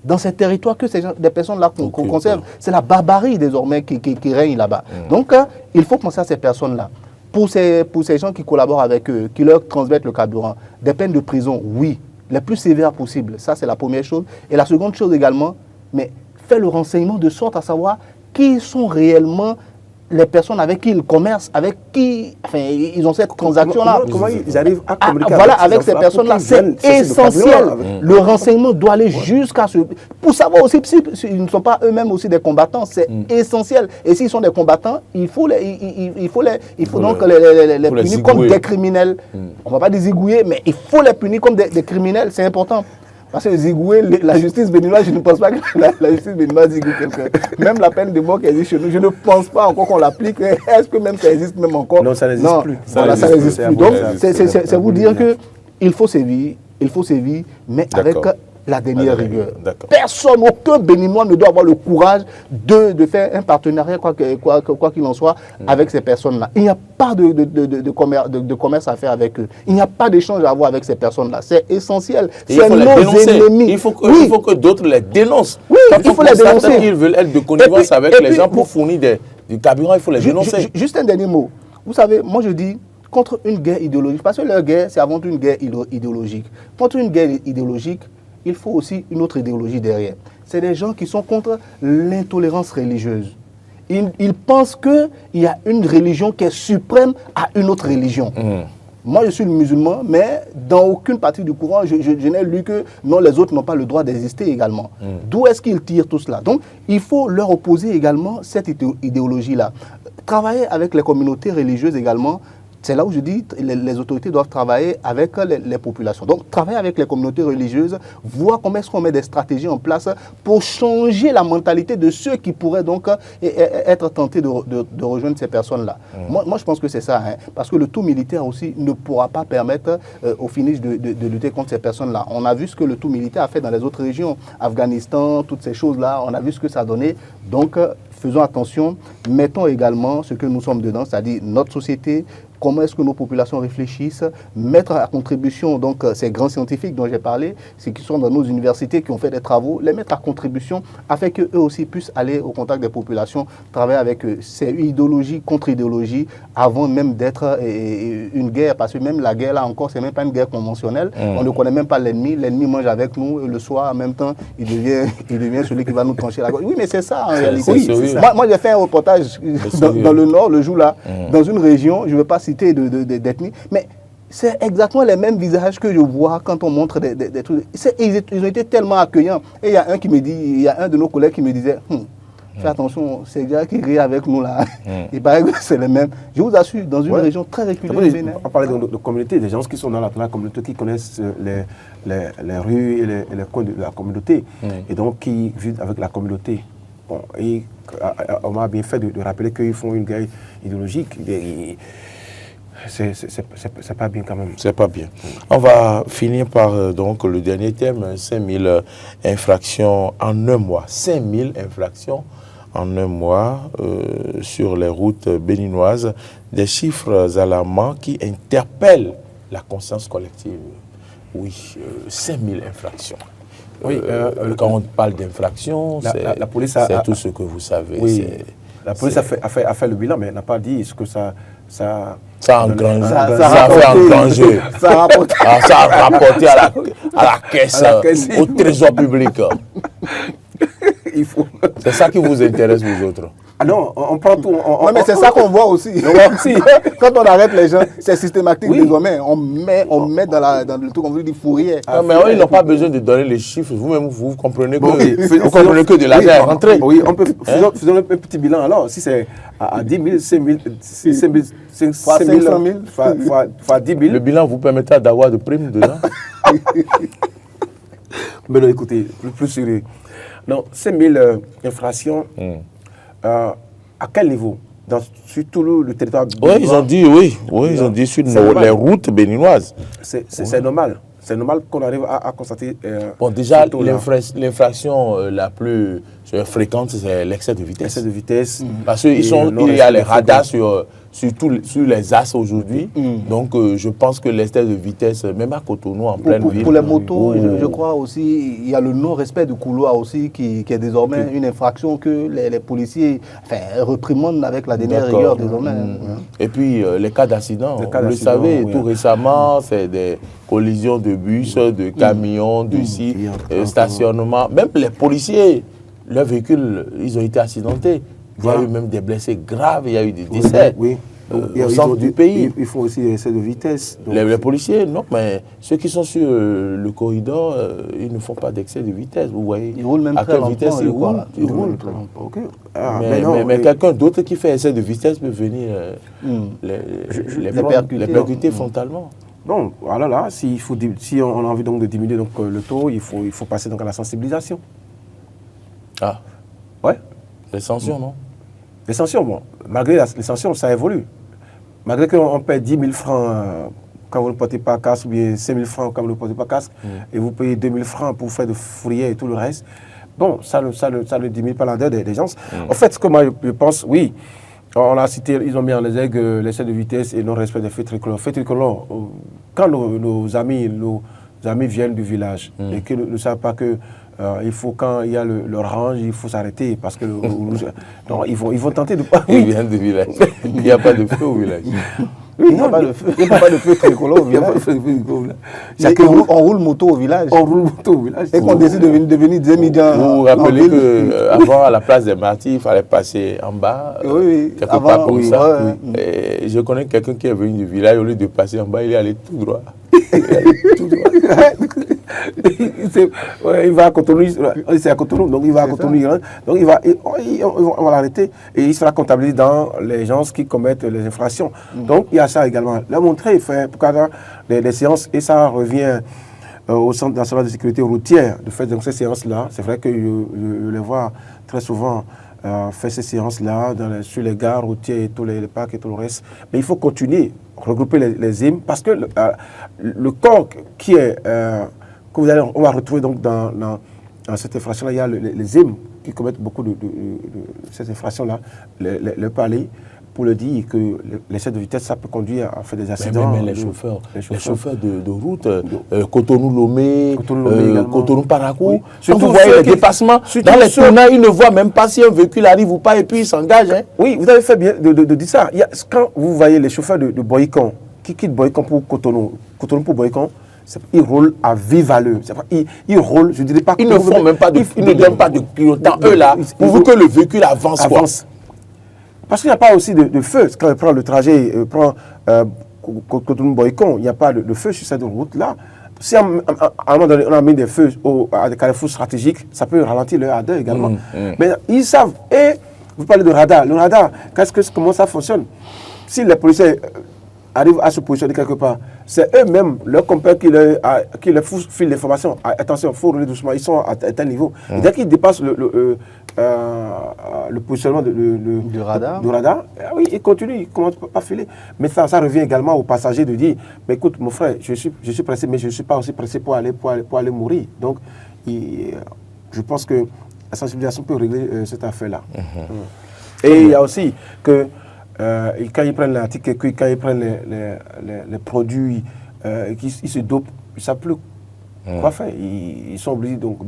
Dans ces territoires que des personnes-là qu'on conserve, c'est la barbarie désormais qui règne là-bas. Donc, il faut penser à ces personnes-là. Pour ces gens qui collaborent avec eux, qui leur transmettent le carburant, des peines de prison, oui, les plus sévères possibles. Ça, c'est la première chose. Et la seconde chose également, mais faire le renseignement de sorte à savoir qui sont réellement les personnes avec qui ils commercent, avec qui ils ont cette transaction-là. Comment ils arrivent à communiquer avec ces personnes-là, c'est essentiel. Le renseignement doit aller jusqu'à ce... Pour savoir aussi s'ils ne sont pas eux-mêmes aussi des combattants, c'est essentiel. Et s'ils sont des combattants, il faut donc les punir comme des criminels. On ne va pas les zigouiller, mais il faut les punir comme des criminels, c'est important. Parce que zigouer, la justice béninoise, je ne pense pas que la justice béninoise zigoue quelqu'un. Même la peine de mort qui existe chez nous, je ne pense pas encore qu'on l'applique. Est-ce que même ça existe même encore? Non, ça n'existe plus. Voilà, ça n'existe plus. Donc, c'est vous dire qu'il faut sévir, mais avec la dernière rigueur. Personne, aucun Béninois ne doit avoir le courage de faire un partenariat, quoi qu'il en soit, avec ces personnes-là. Il n'y a pas de commerce à faire avec eux. Il n'y a pas d'échange à avoir avec ces personnes-là. C'est essentiel. C'est nos ennemis. Il faut que d'autres les dénoncent. Oui, il faut les dénoncer. Ils veulent être de connivence avec les gens pour fournir du carburant, il faut les dénoncer. Juste un dernier mot. Vous savez, moi je dis, contre une guerre idéologique, parce que leur guerre, c'est avant tout une guerre idéologique. Contre une guerre idéologique, il faut aussi une autre idéologie derrière. C'est des gens qui sont contre l'intolérance religieuse. Ils pensent qu'il y a une religion qui est suprême à une autre religion. Moi, je suis musulman, mais dans aucune partie du courant, je n'ai lu que non, les autres n'ont pas le droit d'exister également. D'où est-ce qu'ils tirent tout cela? Donc, il faut leur opposer également cette idéologie-là. Travailler avec les communautés religieuses également. C'est là où je dis que les autorités doivent travailler avec les populations. Donc, travailler avec les communautés religieuses, voir comment est-ce qu'on met des stratégies en place pour changer la mentalité de ceux qui pourraient donc être tentés de rejoindre ces personnes-là. Moi, je pense que c'est ça, parce que le tout militaire aussi ne pourra pas permettre au finish de lutter contre ces personnes-là. On a vu ce que le tout militaire a fait dans les autres régions, Afghanistan, toutes ces choses-là, on a vu ce que ça a donné. Donc, faisons attention, mettons également ce que nous sommes dedans, c'est-à-dire notre société, comment est-ce que nos populations réfléchissent, mettre à contribution donc ces grands scientifiques dont j'ai parlé, ceux qui sont dans nos universités, qui ont fait des travaux, les mettre à contribution afin qu'eux aussi puissent aller au contact des populations, travailler avec eux. C'est idéologie contre idéologie avant même d'être une guerre, parce que même la guerre là encore, c'est même pas une guerre conventionnelle. On ne connaît même pas l'ennemi, l'ennemi mange avec nous, le soir en même temps, il devient celui qui va nous trancher la gorge. Oui, mais c'est ça en réalité. Oui, moi j'ai fait un reportage dans le Nord le jour là, dans une région, je ne veux pas citer d'ethnie, mais c'est exactement les mêmes visages que je vois quand on montre des trucs. Ils ont été tellement accueillants. Et il y a un de nos collègues qui me disait, fais attention, ces gars qui rient avec nous là, il paraît que c'est les mêmes. Je vous assure, dans une région très reculée. On parlait de communauté, des gens qui sont dans la communauté, qui connaissent les rues et les coins de la communauté, et donc qui vivent avec la communauté. Bon, et on m'a bien fait de rappeler qu'ils font une guerre idéologique. C'est pas bien quand même. C'est pas bien. On va finir par donc le dernier thème, 5000 infractions en un mois. 5000 infractions en un mois sur les routes béninoises. Des chiffres alarmants qui interpellent la conscience collective. Oui, 5000 infractions. Oui, quand on parle d'infractions, c'est tout ce que vous savez. Oui, la police a fait le bilan, mais n'a pas dit ce que ça a engrangé. Ça a fait engranger. Ça a rapporté à la caisse, au trésor public. C'est ça qui vous intéresse, vous autres. Ah non, on prend tout. Non, mais c'est ça qu'on voit aussi. Quand on arrête les gens, c'est systématique désormais. On met dans le truc, on veut dire fourrière. Non, mais ils n'ont pas besoin de donner les chiffres. Vous-même, vous comprenez que de l'argent est rentré. Oui, on peut faisons un petit bilan. Alors, si c'est à 10 000, 5 000, 500 000 fois 10 000. Le bilan vous permettra d'avoir de primes dedans. Mais non, écoutez, plus sérieux. Non, 5 000 infractions, à quel niveau? Sur tout le territoire béninois? Oui, ils ont dit sur les routes béninoises. C'est normal. C'est normal qu'on arrive à constater. Bon, déjà, l'infraction la plus fréquente, c'est l'excès de vitesse. L'excès de vitesse. Parce qu'il y a les radars sur les axes aujourd'hui. Donc, je pense que l'excès de vitesse, même à Cotonou, en pleine ville. Pour les motos, je crois aussi, il y a le non-respect du couloir aussi qui est désormais une infraction que les policiers réprimandent avec la dernière rigueur désormais. Et puis, les cas d'accident, vous le savez, tout récemment, c'est des collisions de bus, de camions, de stationnement. Même les policiers, leurs véhicules, ils ont été accidentés. Il y a eu même des blessés graves, il y a eu des décès au centre du pays. Il faut aussi essayer de vitesse. Les policiers, non, mais ceux qui sont sur le corridor, ils ne font pas d'excès de vitesse. Vous voyez, ils roulent même à quelle vitesse ils roulent. Mais quelqu'un d'autre qui fait excès de vitesse peut venir les percuter frontalement. Bon, voilà, là, si on a envie donc de diminuer donc, le taux, il faut passer donc à la sensibilisation. Ah. Ouais. Les sanctions, non? Les sanctions, bon, malgré les sanctions, ça évolue. Malgré qu'on paie 10 000 francs quand vous ne portez pas casque, ou bien 5 000 francs quand vous ne portez pas casque, et vous payez 2 000 francs pour faire de fourrière et tout le reste, bon, ça ne diminue pas l'ardeur des gens. En fait, ce que moi je pense, oui, on a cité, ils ont mis en exergue l'excès de vitesse et non-respect des feux tricolores. Feux tricolores, quand nos amis viennent du village et qu'ils ne savent pas que il faut, quand il y a le range, il faut s'arrêter parce que non, ils vont tenter de pas. Ils viennent du village. Il n'y a pas de feu au village. Il n'y a pas de feu tricolore au village. On roule moto au village. On roule moto au village. Et qu'on décide de venir demi-temps. Vous vous rappelez qu'avant, à la place des martyrs, il fallait passer en bas, quelque part comme ça. Et je connais quelqu'un qui est venu du village, au lieu de passer en bas, il est allé tout droit. Il va à Cotonou, c'est à Cotonou, donc il va à Cotonou, donc on va l'arrêter et il sera comptabilisé dans les gens qui commettent les infractions. Donc il y a ça également. La montrée, il fait des séances et ça revient au Centre national de sécurité routière de faire donc ces séances-là. C'est vrai que je les vois très souvent faire ces séances-là sur les gares routières et tous les parcs et tout le reste. Mais il faut continuer, regrouper les IM parce que le corps qui est on va retrouver donc dans cette infraction-là, il y a les IM qui commettent beaucoup de cette infraction-là, le palais, pour le dire que l'excès de vitesse, ça peut conduire à faire des accidents. Mais les chauffeurs de route, Cotonou-Lomé, Cotonou-Parakou, oui. Quand vous voyez les dépassements, dans les tournages, ils ne voient même pas si un véhicule arrive ou pas et puis ils s'engagent. Hein. Oui, vous avez fait bien de dire ça. Quand vous voyez les chauffeurs de Boycon, qui quittent Boycon pour Cotonou pour Boycon, ils roulent à vive allure. Ils roulent, je ne dirais pas... Ils ne font même pas ils ne donnent pas de clignotant, eux là, pour que le véhicule avance. Parce qu'il n'y a pas aussi de feu. Quand on prend le trajet, Cotonou-Boycon, il n'y a pas de feu sur cette route-là. Si à un moment donné, on a mis des feux à des carrefours stratégiques, ça peut ralentir leur ardeur également. Mais ils savent. Et vous parlez de radar. Le radar, comment ça fonctionne? Si les policiers arrivent à se positionner quelque part, c'est eux-mêmes, leurs compères qui leur filent l'information. Attention, il faut rouler doucement, ils sont à tel niveau. Et dès qu'ils dépassent le positionnement du radar, oui, ils continuent, ils ne commencent pas à filer. Mais ça revient également aux passagers de dire, mais écoute, mon frère, je suis pressé, mais je ne suis pas aussi pressé pour aller mourir. Donc, je pense que la sensibilisation peut régler cette affaire-là. Et il y a aussi que quand ils prennent l'article, quand ils prennent les produits, ils se dopent, ils ne savent plus quoi faire. Ils sont obligés donc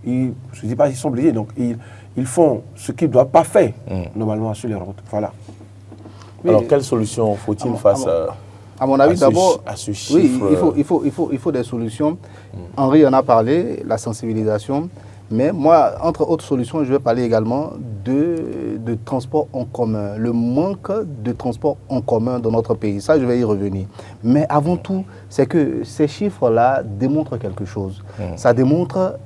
je ne dis pas qu'ils sont obligés, donc ils font ce qu'ils ne doivent pas faire normalement sur les routes. Voilà. Alors quelle solution faut-il face à mon avis, d'abord, à ce chiffre? Oui, il faut des solutions. Henri en a parlé, la sensibilisation. Mais moi, entre autres solutions, je vais parler également de transport en commun, le manque de transport en commun dans notre pays. Ça, je vais y revenir. Mais avant tout, c'est que ces chiffres-là démontrent quelque chose. Ça démontre,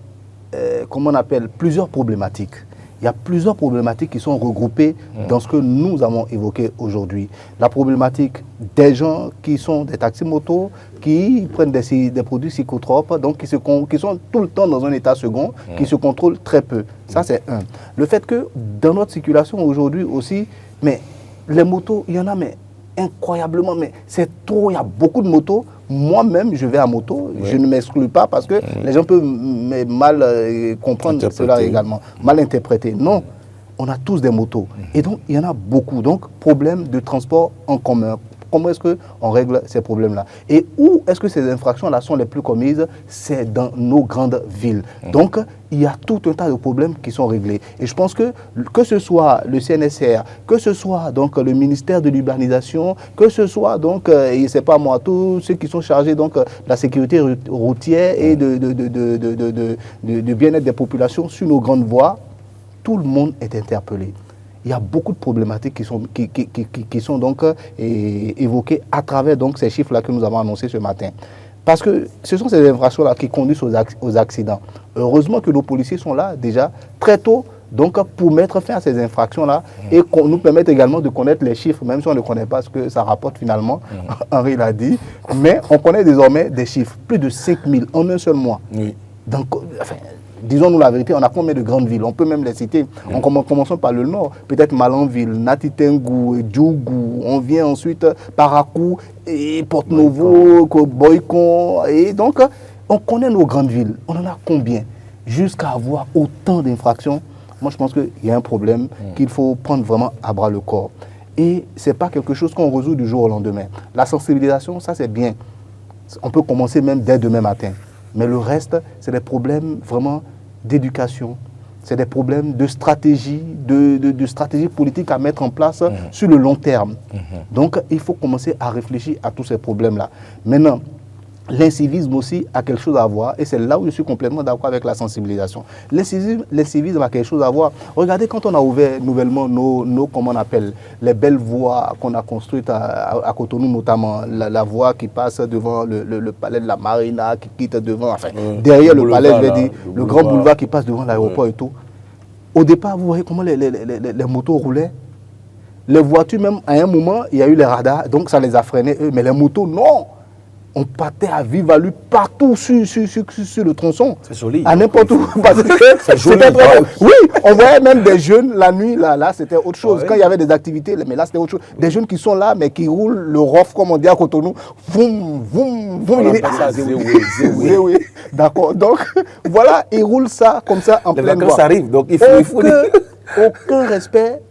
comment on appelle, plusieurs problématiques. Il y a plusieurs problématiques qui sont regroupées dans ce que nous avons évoqué aujourd'hui. La problématique des gens qui sont des taxis-motos, qui prennent des produits psychotropes, donc qui sont tout le temps dans un état second, qui se contrôlent très peu. Ça, c'est un. Le fait que dans notre circulation aujourd'hui aussi, mais les motos, il y en a mais incroyablement, mais c'est trop, il y a beaucoup de motos. Moi-même, je vais à moto, je ne m'exclus pas parce que les gens peuvent mal comprendre cela également, mal interpréter. Non, on a tous des motos. Et donc, il y en a beaucoup. Donc, problème de transport en commun. Comment est-ce qu'on règle ces problèmes-là? Et où est-ce que ces infractions-là sont les plus commises? C'est dans nos grandes villes. Donc, il y a tout un tas de problèmes qui sont réglés. Et je pense que ce soit le CNSR, que ce soit donc le ministère de l'urbanisation, que ce soit donc, je ne sais pas moi, tous ceux qui sont chargés donc de la sécurité routière et de bien-être des populations sur nos grandes voies, tout le monde est interpellé. Il y a beaucoup de problématiques qui sont donc évoquées à travers donc ces chiffres-là que nous avons annoncés ce matin. Parce que ce sont ces infractions-là qui conduisent aux accidents. Heureusement que nos policiers sont là déjà très tôt donc, pour mettre fin à ces infractions-là et qu'on nous permette également de connaître les chiffres, même si on ne connaît pas ce que ça rapporte finalement, Henri l'a dit, mais on connaît désormais des chiffres, plus de 5000 en un seul mois. Oui. Donc, enfin, disons-nous la vérité, on a combien de grandes villes? On peut même les citer. En commençant par le nord, peut-être Malanville, Natitengu, Djougou, on vient ensuite Parakou, et Porte-Novo, Boycon. Et donc, on connaît nos grandes villes. On en a combien? Jusqu'à avoir autant d'infractions, moi je pense qu'il y a un problème qu'il faut prendre vraiment à bras le corps. Et ce n'est pas quelque chose qu'on résout du jour au lendemain. La sensibilisation, ça c'est bien. On peut commencer même dès demain matin. Mais le reste, c'est des problèmes vraiment d'éducation, c'est des problèmes de stratégie, de stratégie politique à mettre en place sur le long terme. Donc, il faut commencer à réfléchir à tous ces problèmes-là. Maintenant, l'incivisme aussi a quelque chose à voir, et c'est là où je suis complètement d'accord avec la sensibilisation. L'incivisme a quelque chose à voir. Regardez quand on a ouvert nouvellement comment on appelle, les belles voies qu'on a construites à Cotonou, notamment la voie qui passe devant le palais de la Marina, qui quitte devant, enfin, derrière le palais, je vais dire, le grand boulevard qui passe devant l'aéroport et tout. Au départ, vous voyez comment les motos roulaient. Les voitures, même à un moment, il y a eu les radars, donc ça les a freinés, eux, mais les motos, non. On partait à vive allure partout sur le tronçon. C'est joli. À n'importe où. C'est joli. Oui, on voyait même des jeunes la nuit, là c'était autre chose. Quand il y avait des activités, mais là c'était autre chose. Des jeunes qui sont là, mais qui roulent le rof, comme on dit à Cotonou. Voum, voum, voum. Oui. D'accord. Donc, voilà, ils roulent ça comme ça en pleine voie. Ça arrive, donc il faut aucun respect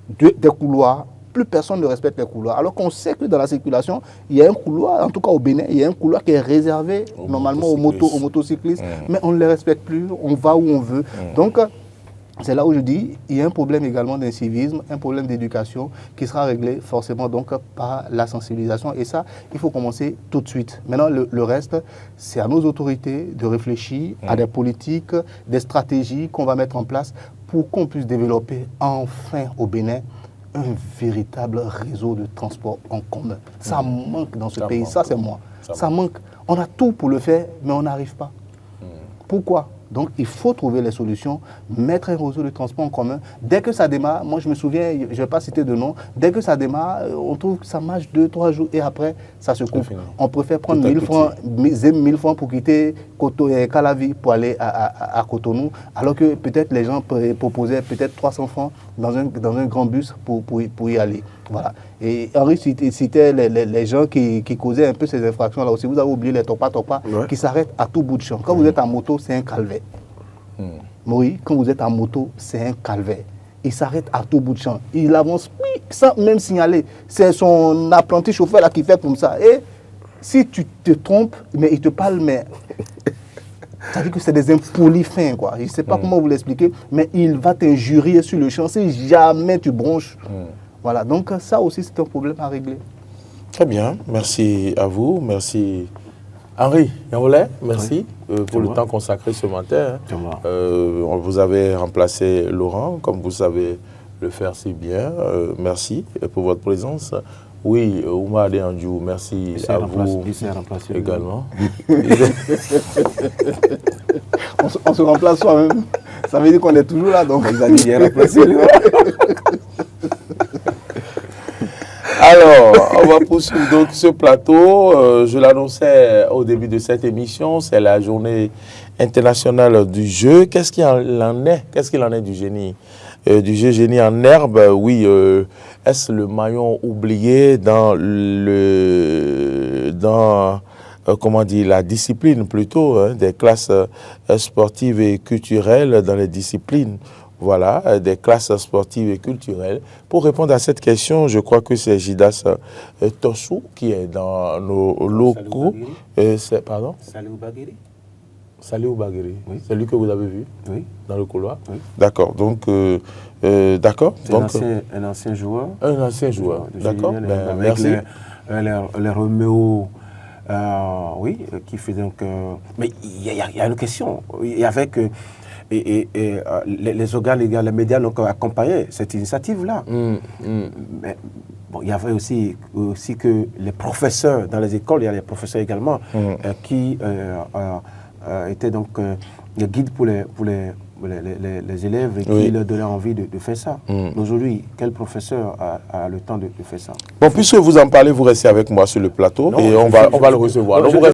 des couloirs. Plus personne ne respecte les couloirs. Alors qu'on sait que dans la circulation, il y a un couloir, en tout cas au Bénin, il y a un couloir qui est réservé normalement aux motocyclistes, mais on ne les respecte plus, on va où on veut. Donc, c'est là où je dis, il y a un problème également d'incivisme, un problème d'éducation qui sera réglé forcément donc par la sensibilisation. Et ça, il faut commencer tout de suite. Maintenant, le reste, c'est à nos autorités de réfléchir à des politiques, des stratégies qu'on va mettre en place pour qu'on puisse développer enfin au Bénin un véritable réseau de transport en commun. Ça manque dans ce pays, ça c'est moi. Ça manque. On a tout pour le faire, mais on n'arrive pas. Pourquoi? Donc il faut trouver les solutions, mettre un réseau de transport en commun. Dès que ça démarre, moi je me souviens, je ne vais pas citer de nom, dès que ça démarre, on trouve que ça marche 2-3 jours et après, ça se coupe. On préfère prendre 1000 francs pour quitter Calavi pour aller à Cotonou, alors que peut-être les gens proposaient peut-être 300 francs dans un grand bus pour y aller. Voilà. Et Henri citait les gens qui causaient un peu ces infractions-là aussi. Vous avez oublié les topa qui s'arrêtent à tout bout de champ. Quand vous êtes en moto, c'est un calvaire. Oui, quand vous êtes en moto, c'est un calvaire. Il s'arrête à tout bout de champ. Il avance sans même signaler. C'est son apprenti chauffeur là qui fait comme ça. Et si tu te trompes, mais il te parle, mais ça veut dire que c'est des impolis fins, quoi. Je ne sais pas comment vous l'expliquer, mais il va t'injurier sur le champ si jamais tu bronches. Voilà, donc ça aussi c'est un problème à régler. Très bien, merci à vous, merci Henri Yangoulé, merci pour le temps consacré ce matin. Vous avez remplacé Laurent, comme vous savez le faire si bien. Merci pour votre présence. Oui, Oumar Deandjou, merci à vous également. On se remplace soi-même. Ça veut dire qu'on est toujours là, donc. Il a dit remplacé. Alors, on va poursuivre donc ce plateau. Je l'annonçais au début de cette émission, c'est la journée internationale du jeu. Qu'est-ce qu'il en est? Qu'est-ce qu'il en est du génie? Du jeu génie en herbe, oui. Est-ce le maillon oublié dans comment dire, la discipline plutôt, hein, des classes sportives et culturelles dans les disciplines? Voilà, des classes sportives et culturelles. Pour répondre à cette question, je crois que c'est Jidas Tossou qui est dans nos locaux. Pardon? Salou Baguiri. Salou Baguiri, oui. C'est lui que vous avez vu, oui, dans le couloir. Oui. D'accord, donc, d'accord. Un ancien joueur. Un ancien joueur, d'accord. Merci. Les Roméo, oui, qui fait donc... mais il y a une question. Avec... les organes, les médias n'ont accompagné cette initiative-là. Mais bon, il y avait aussi que les professeurs dans les écoles, il y a les professeurs également qui étaient donc les guides pour les élèves et qui leur donnaient envie de faire ça. Aujourd'hui, quel professeur a le temps de faire ça? Bon, puisque vous en parlez, vous restez avec moi sur le plateau et on va le recevoir.